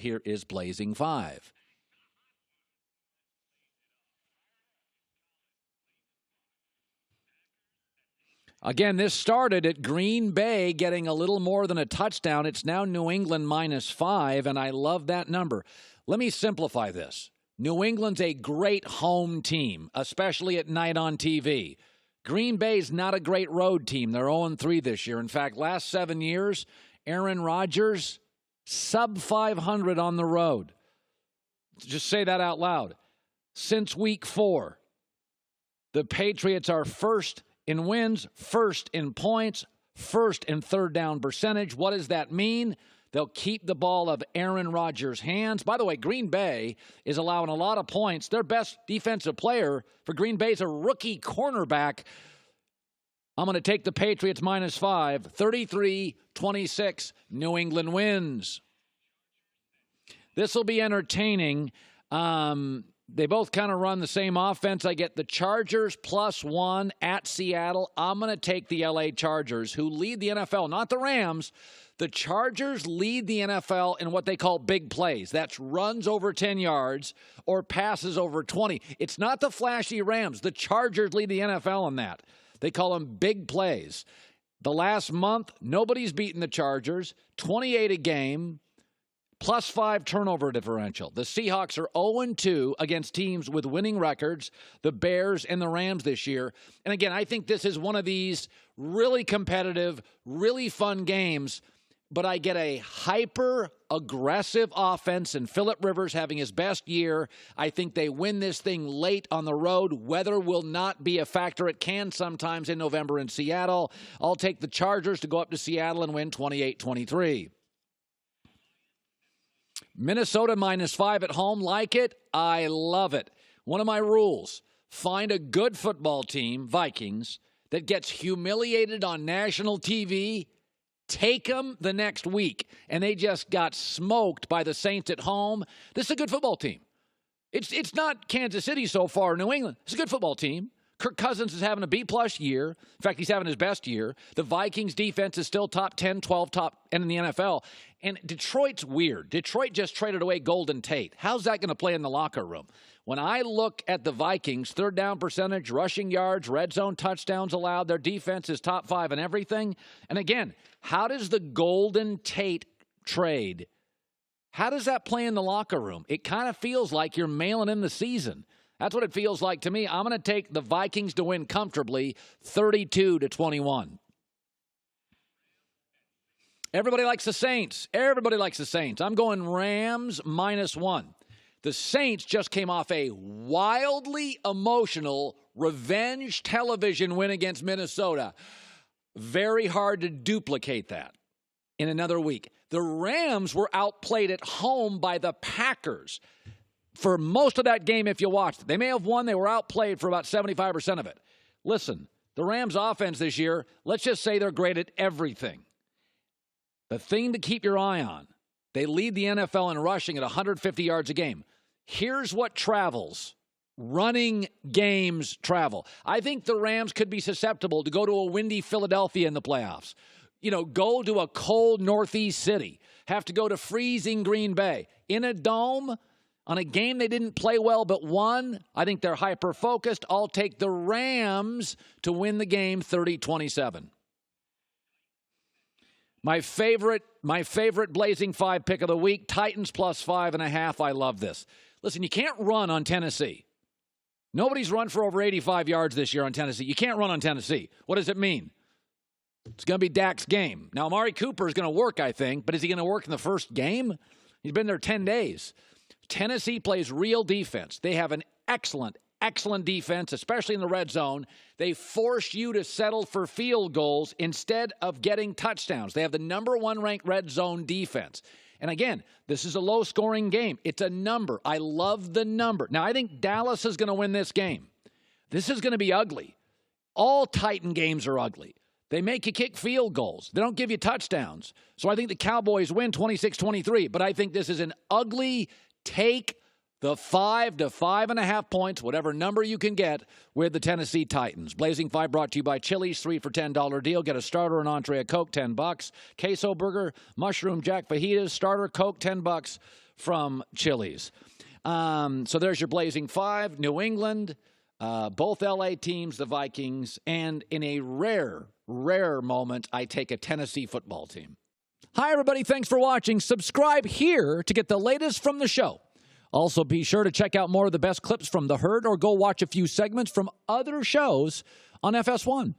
Here is Blazing 5. Again, this started at Green Bay getting a little more than a touchdown. It's now New England -5, and I love that number. Let me simplify this. New England's a great home team, especially at night on TV. Green Bay's not a great road team. They're 0-3 this year. In fact, last 7 years, Aaron Rodgers, sub 500 on the road. Just say that out loud. Since week 4, the Patriots are first in wins, first in points, first in third down percentage. What does that mean? They'll keep the ball of Aaron Rodgers' hands. By the way, Green Bay is allowing a lot of points. Their best defensive player for Green Bay is a rookie cornerback. I'm going to take the Patriots -5, 33-26. New England wins. This will be entertaining. They both kind of run the same offense. I get the Chargers +1 at Seattle. I'm going to take the LA Chargers, who lead the NFL, not the Rams. The Chargers lead the NFL in what they call big plays. That's runs over 10 yards or passes over 20. It's not the flashy Rams. The Chargers lead the NFL in that. They call them big plays. The last month, nobody's beaten the Chargers. 28 a game. +5 turnover differential. The Seahawks are 0-2 against teams with winning records, the Bears and the Rams this year. And again, I think this is one of these really competitive, really fun games, but I get a hyper-aggressive offense and Phillip Rivers having his best year. I think they win this thing late on the road. Weather will not be a factor. It can sometimes in November in Seattle. I'll take the Chargers to go up to Seattle and win 28-23. Minnesota -5 at home. Like it? I love it. One of my rules, find a good football team, Vikings, that gets humiliated on national TV, take them the next week. And they just got smoked by the Saints at home. This is a good football team. It's not Kansas City so far, New England. It's a good football team. Kirk Cousins is having a B-plus year. In fact, he's having his best year. The Vikings defense is still top 10, 12, top 10 in the NFL. And Detroit's weird. Detroit just traded away Golden Tate. How's that going to play in the locker room? When I look at the Vikings, third down percentage, rushing yards, red zone touchdowns allowed, their defense is top 5 in everything. And again, how does the Golden Tate trade, how does that play in the locker room? It kind of feels like you're mailing in the season. That's what it feels like to me. I'm going to take the Vikings to win comfortably, 32-21. Everybody likes the Saints. Everybody likes the Saints. I'm going Rams -1. The Saints just came off a wildly emotional revenge television win against Minnesota. Very hard to duplicate that in another week. The Rams were outplayed at home by the Packers. For most of that game, if you watched it, they may have won. They were outplayed for about 75% of it. Listen, the Rams' offense this year, let's just say they're great at everything. The thing to keep your eye on, they lead the NFL in rushing at 150 yards a game. Here's what travels. Running games travel. I think the Rams could be susceptible to go to a windy Philadelphia in the playoffs. Go to a cold Northeast city. Have to go to freezing Green Bay. In a dome, on a game they didn't play well but won, I think they're hyper-focused. I'll take the Rams to win the game 30-27. My favorite Blazing 5 pick of the week, Titans +5.5. I love this. Listen, you can't run on Tennessee. Nobody's run for over 85 yards this year on Tennessee. You can't run on Tennessee. What does it mean? It's going to be Dak's game. Now, Amari Cooper is going to work, I think, but is he going to work in the first game? He's been there 10 days. Tennessee plays real defense. They have an excellent defense, especially in the red zone. They force you to settle for field goals instead of getting touchdowns. They have the number 1 ranked red zone defense. And again, this is a low-scoring game. It's a number. I love the number. Now, I think Dallas is going to win this game. This is going to be ugly. All Titan games are ugly. They make you kick field goals. They don't give you touchdowns. So I think the Cowboys win 26-23. But I think this is an ugly take. The 5 to 5.5 points, whatever number you can get, with the Tennessee Titans. Blazing 5 brought to you by Chili's, 3 for $10 deal. Get a starter, an entree, a Coke, $10. Queso burger, mushroom jack fajitas, starter, Coke, $10 from Chili's. So there's your Blazing 5, New England, both L.A. teams, the Vikings, and in a rare moment, I take a Tennessee football team. Hi, everybody. Thanks for watching. Subscribe here to get the latest from the show. Also, be sure to check out more of the best clips from The Herd or go watch a few segments from other shows on FS1.